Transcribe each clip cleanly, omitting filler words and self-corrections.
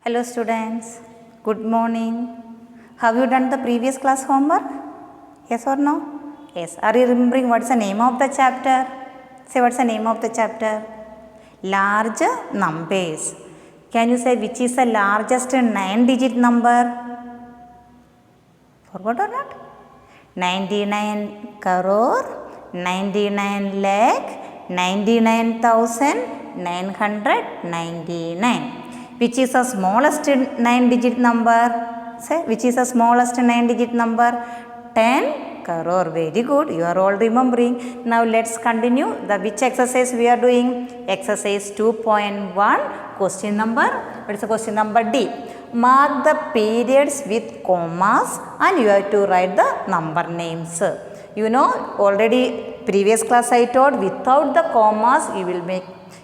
Hello students, good morning. Have you done the previous class homework? Yes or no? Yes. Are you remembering what's the name of the chapter? Say what's the name of the chapter? Large numbers. Can you say which is the largest 9-digit number? Forgot or not? 99 crore, 99 lakh, 99,999. Which is the smallest 9-digit number? Say, which is the smallest 9-digit number? 10 crore. Very good. You are all remembering. Now let's continue. Which exercise we are doing? Exercise 2.1. Question number. What is the question number D? Mark the periods with commas and you have to write the number names. You know, already previous class I told without the commas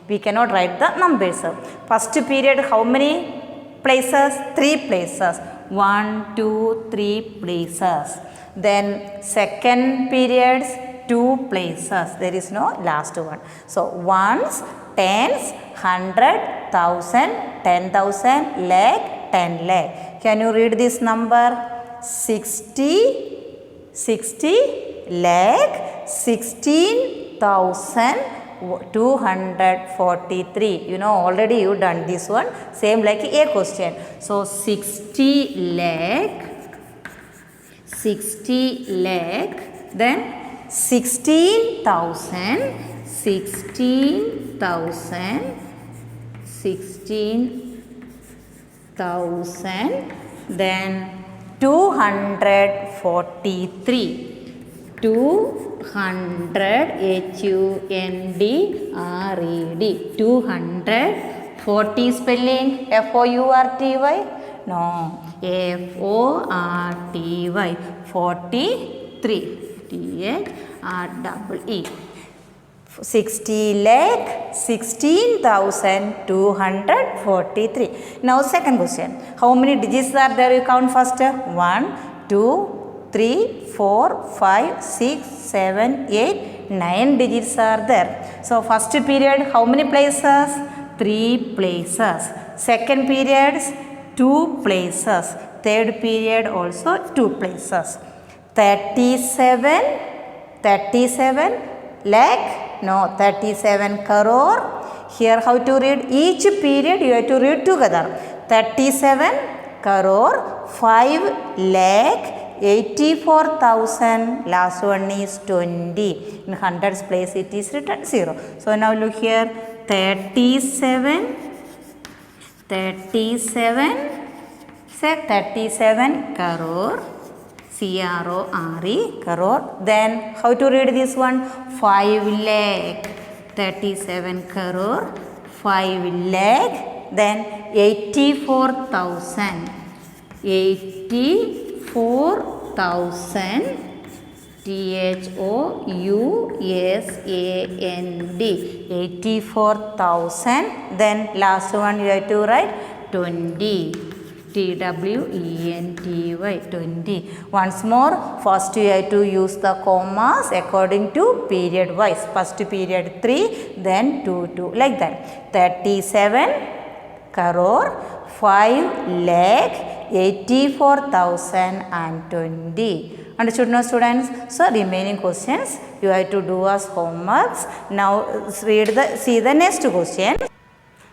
we cannot write the numbers. First period how many places? 3 places. 1, 2, 3 places. Then second periods 2 places. There is no last one. So ones, tens, 100, 1,000, 10,000, lakh, 10 lakh. Can you read this number? 60 lakh 16,243. You know already you done this one. Same like a question. So 60 lakh then 16,000 then 243. 200 HUNDRED 240 spelling FOURTY? No, FORTY 43 THREE 60 lakh 16,243. Now second question. How many digits are there? You count first. 1, 2, 3, 4, 5, 6, 7, 8, 9 digits are there. So first period how many places? 3 places. Second period 2 places. Third period also 2 places. 37 lakh. No, 37 crore. Here how to read? Each period you have to read together. 37 crore, 5 lakh, 84,000. Last one is 20. In hundreds place it is written 0. So now look here. 37 crore. CRORE crore. Then how to read this one? 5 lakh. 37 crore. 5 lakh. Then 84,000. 84,000. THOUSAND. 84,000. Then last one you have to write 20. TWENTY 20. Once more, first you have to use the commas according to period wise. First period 3, then 2, 2 like that. 37 crore, 5 lakh, 84,020. Understood now students? So remaining questions you have to do as homeworks. Now see the next question.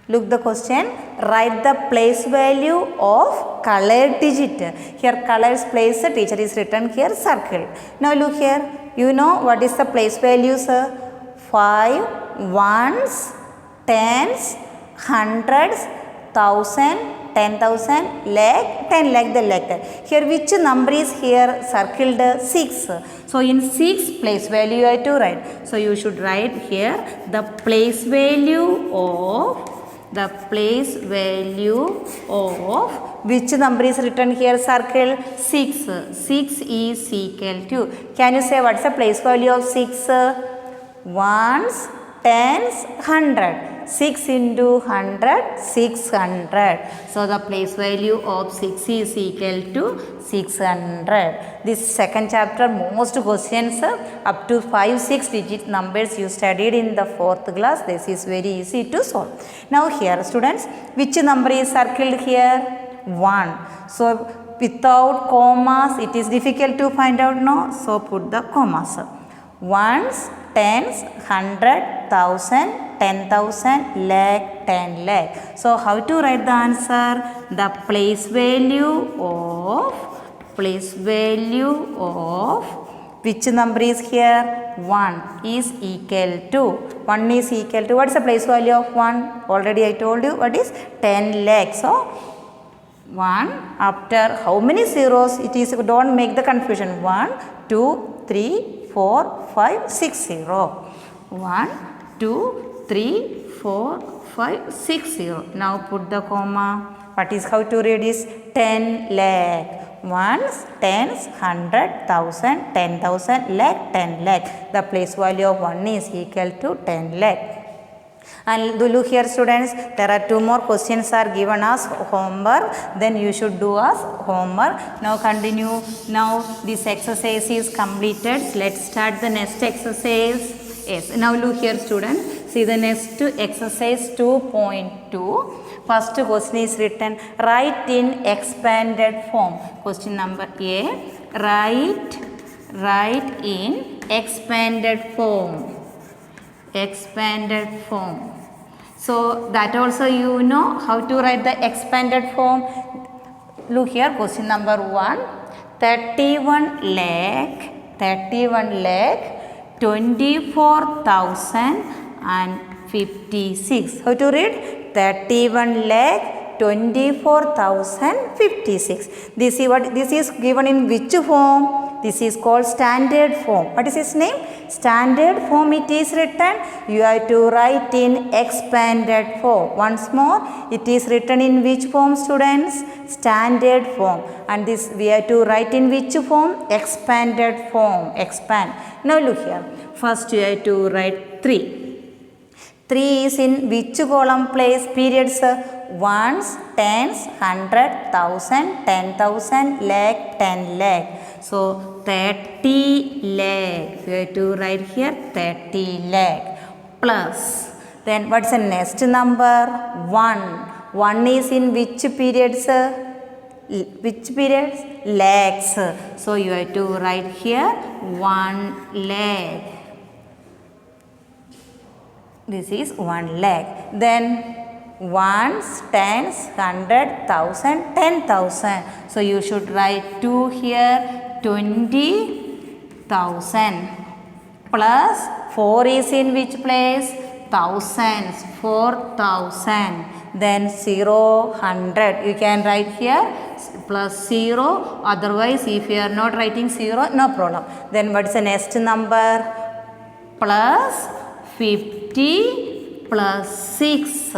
Look the question. Write the place value of colored digit. Here colors place teacher is written here circle. Now look here. You know what is the place values? 5, ones, tens, hundreds, 1,000, 10,000, lakh, 10 lakh, the like that. Here which number is here circled? 6. So in 6 place value you have to write. So you should write here the place value of which number is written here circle? 6. 6 is equal to. Can you say what's the place value of 6? Ones, tens, 100. 6 into 100, 600. So the place value of 6 is equal to 600. This second chapter, most questions up to 5-6 digit numbers you studied in the 4th class. This is very easy to solve. Now here students, which number is circled here? 1. So without commas it is difficult to find out, no? So put the commas. Ones, tens, 100, 1000, 10,000, lakh, 10 lakh. So how to write the answer? The place value of which number is here? 1 is equal to, 1 is equal to, what is the place value of 1? Already I told you what is 10 lakh. So 1 after how many zeros it is? Don't make the confusion. 1, 2, 3, 4, 5, 6 0. 1, 2, 3, 4, 5, 6 0. Now put the comma. What is how to read is 10 lakh. Ones, tens, 100, 1000, 10,000, lakh, 10 lakh. The place value of 1 is equal to 10 lakh. And look here students, there are 2 more questions are given as homework, then you should do as homework. Now continue. Now this exercise is completed. Let's start the next exercise. Yes, now look here students, see the next exercise 2.2. First question is written, write in expanded form. Question number A, write in expanded form. Expanded form. So that also you know how to write the expanded form. Look here, question number 1, 31 lakh 24,056. How to read? 31 lakh 24,056. This is given in which form? This is called standard form. What is its name? Standard form it is written. You have to write in expanded form. Once more, it is written in which form students? Standard form. And this we have to write in which form? Expanded form. Expand. Now look here. First you have to write 3. 3 is in which column place? Periods. Ones, tens, 100, 1000, 10,000, lakh, 10 lakh. So 30 lakh. You have to write here 30 lakh. Plus. Then what's the next number? 1. 1 is in which periods? Which periods? Lakhs. So you have to write here 1 lakh. This is 1 lakh. Then ones, tens, 100, 1000, 10,000. So you should write 2 here, 20,000. Plus 4 is in which place? Thousands, 4,000. Then 0, 100. You can write here plus 0. Otherwise, if you are not writing 0, no problem. Then what is the next number? Plus 50 plus 6.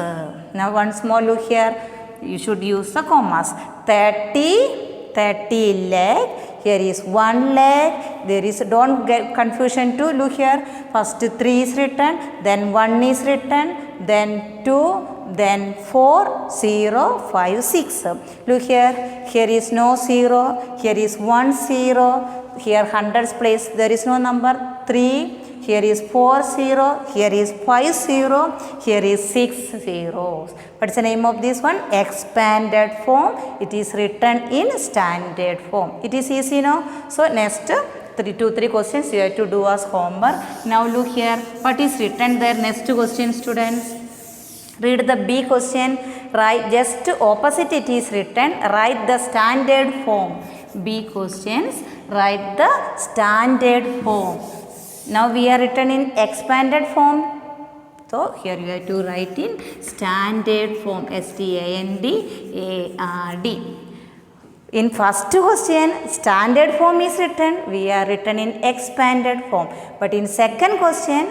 Now once more look here. You should use the commas. 30 lakh. Here is 1 lakh. There is, don't get confusion too. Look here. First 3 is written. Then 1 is written. Then 2. Then 4, 0, 5, 6. Look here. Here is no 0. Here is 1 0. Here hundreds place. There is no number 3. Here is 4 0, here is 5 0, here is 6 zeros. What is the name of this one? Expanded form. It is written in standard form. It is easy now. So next 3 questions you have to do as homework. Now look here. What is written there? Next question students. Read the B question. Write just opposite it is written. Write the standard form. B questions. Write the standard form. Now we are written in expanded form. So here you have to write in standard form. STANDARD. In first question, standard form is written. We are written in expanded form. But in second question,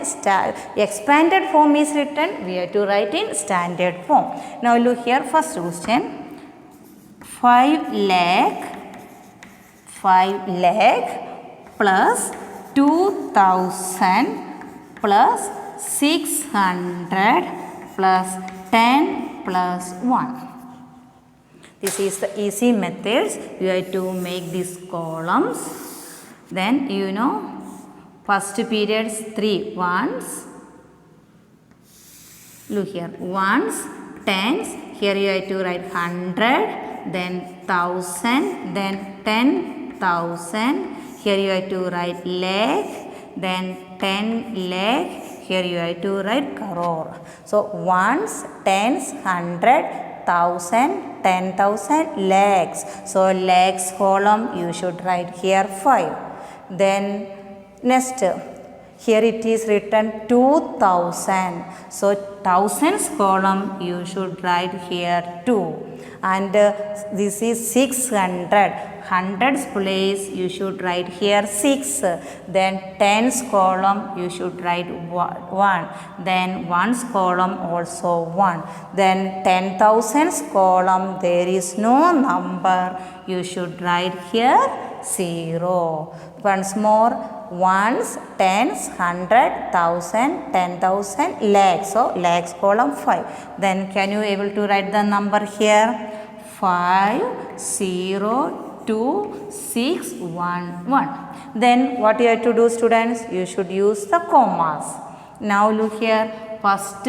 expanded form is written. We have to write in standard form. Now look here, first question. 5 lakh plus 2,000 plus 600 plus 10 plus 1. This is the easy methods. You have to make these columns. Then you know first periods 3 ones. Look here, ones, tens. Here you have to write 100, then 1000, then 10,000. Here you have to write lakh, then 10 lakh. Here you have to write crore. So ones, tens, 100, 1000, 10,000, lakhs. So lakhs column you should write here 5. Then next, here it is written 2000. So thousands column you should write here 2. And this is 600. Hundreds place you should write here 6. Then tens column you should write 1. Then ones column also 1. Then 10,000s column there is no number. You should write here 0. Once more, ones, tens, 100, 1000, 10,000, lakhs. So lakhs column 5. Then can you able to write the number here? 5, 0, 2, 6, 1, 1. Then what you have to do, students? You should use the commas. Now look here. First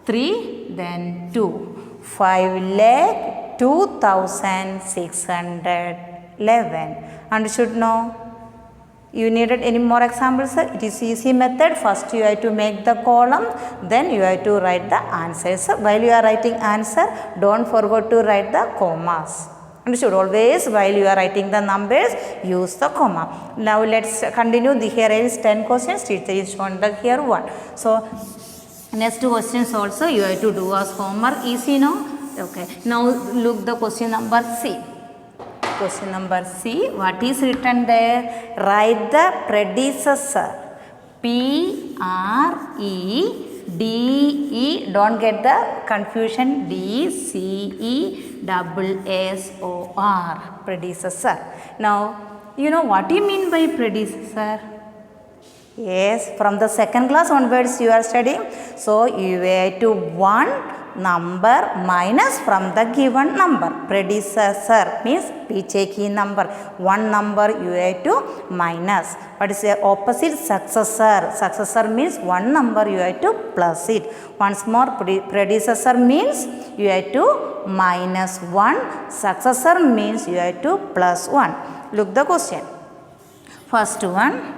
3, then 2. 5 lakh 2,611. Understood now? You needed any more examples? It is easy method. First you have to make the column, then you have to write the answers. While you are writing answer, don't forget to write the commas. Understood? Always while you are writing the numbers, use the comma. Now let's continue. Here is 10 questions. Teacher is shown the here 1. So next questions also you have to do as homework. Easy, no? Okay. Now look the question number C. Question number C. What is written there? Write the predecessor. P-R-E-D-E. Don't get the confusion. D-C-E-S-S-O-R. Predecessor. Now, you know what you mean by predecessor? Yes, from the second class onwards you are studying. So, you have to one number minus from the given number. Predecessor means key number. One number you have to minus. What is the opposite? Successor. Successor means one number you have to plus it. Once more, predecessor means you have to minus 1. Successor means you have to plus 1. Look the question. First one,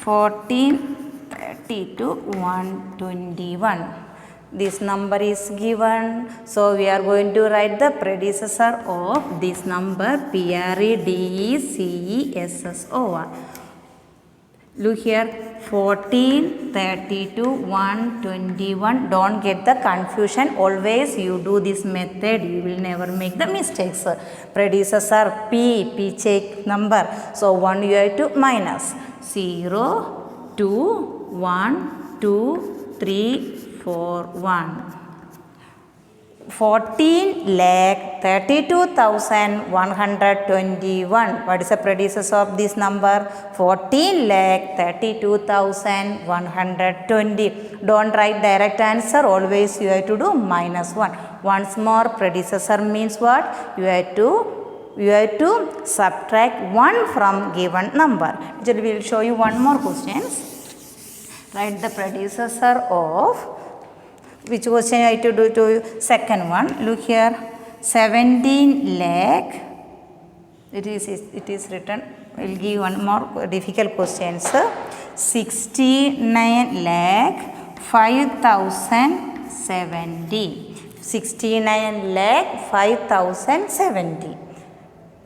1432 121. This number is given, so we are going to write the predecessor of this number, P-R-E-D-E-C-E-S-S-O-R. Look here, 1432 121. Don't get the confusion. Always you do this method, you will never make the mistakes. Predecessor P check number, so 1 you have to minus. 0, 2, 1, 2, 3, 4, 1. 14 lakh 32,121. What is the predecessor of this number? 14 lakh 32,120. Don't write direct answer. Always you have to do minus 1. Once more, predecessor means what? You have to subtract 1 from given number. We will show you one more questions. Write the predecessor of, which question I have to do to you? Second one. Look here, 17 lakh. It is written. We will give one more difficult questions. 69 lakh 5,070. 69 lakh 5,070.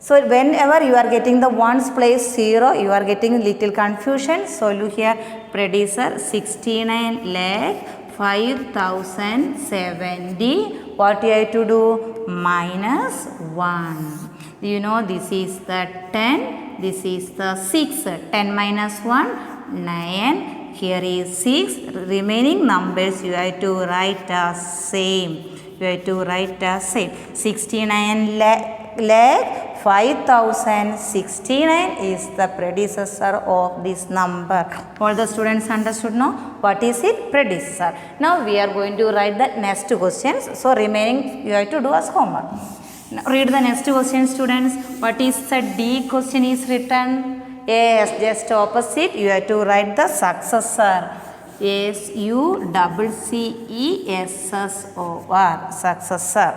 So whenever you are getting the ones place 0, you are getting little confusion. So look here, predecessor 69 lakh 5,070. What you have to do? Minus 1. You know this is the 10, this is the 6. 10 minus 1, 9. Here is 6. Remaining numbers you have to write as same. You have to write as same. 69 lakh lakh 5069 is the predecessor of this number. All the students understood now what is it? Predecessor. Now we are going to write the next questions. So remaining you have to do as homework. Now read the next question, students. What is the D question is written? Yes, just opposite you have to write the successor. SUCCESSOR, successor.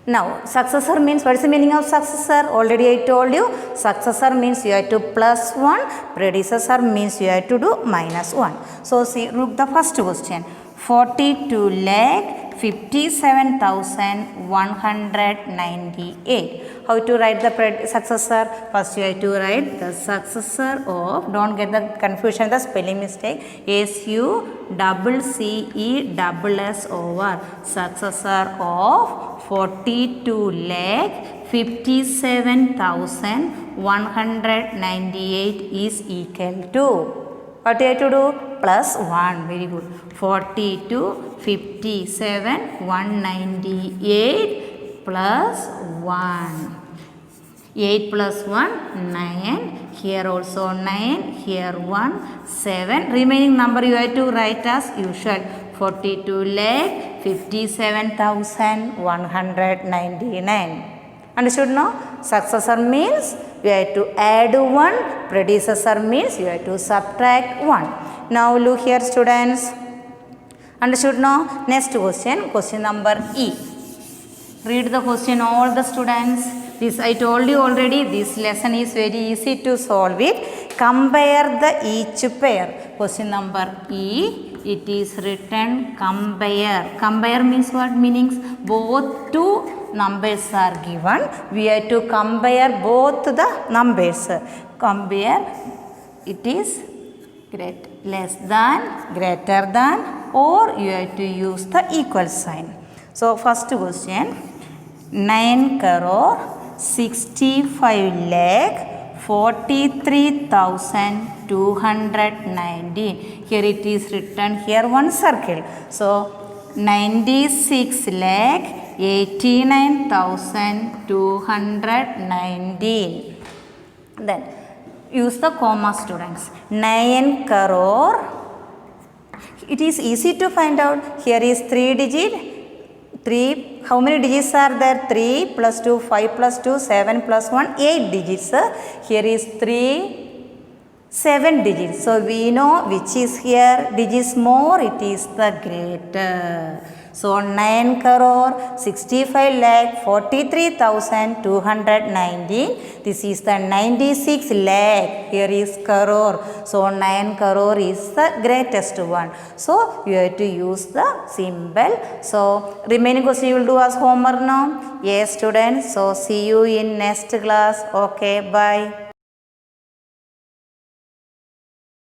Now successor means, what is the meaning of successor? Already I told you, successor means you have to plus 1, predecessor means you have to do minus 1. So see, look the first question. 42 lakh 57,198. How to write the successor? First you have to write the successor of, don't get the confusion, the spelling mistake, SUCCESSOR, successor of 42 lakh 57,198 is equal to, what you have to do? Plus 1. Very good. 42, 57, 198 plus 1. 8 plus 1, 9. Here also 9. Here 1, 7. Remaining number you have to write as usual. 42 lakh 57,199. Understood now? Successor means you have to add 1. Predecessor means you have to subtract 1. Now look here, students. Understood now? Next question, question number E. Read the question, all the students. This I told you already, this lesson is very easy to solve it. Compare the each pair. Question number E, it is written compare. Compare means what meanings? Both two numbers are given. We have to compare both the numbers. Compare, it is less than, greater than, or you have to use the equal sign. So first question, 9 crore 65 lakh 43,219. Here it is written, here one circle. So 96 lakh 89,219. Then use the comma, students. 9 crore. It is easy to find out. Here is 3 digit. 3. How many digits are there? 3 plus 2, 5 plus 2, 7 plus 1, 8 digits. Here is 3, 7 digits. So we know which is here digits more, it is the greater. So 9 crore 65 lakh 43,219. This is the 96 lakh. Here is crore. So 9 crore is the greatest one. So you have to use the symbol. So remaining question you will do as homework now. Yes, students. So see you in next class. Okay, bye.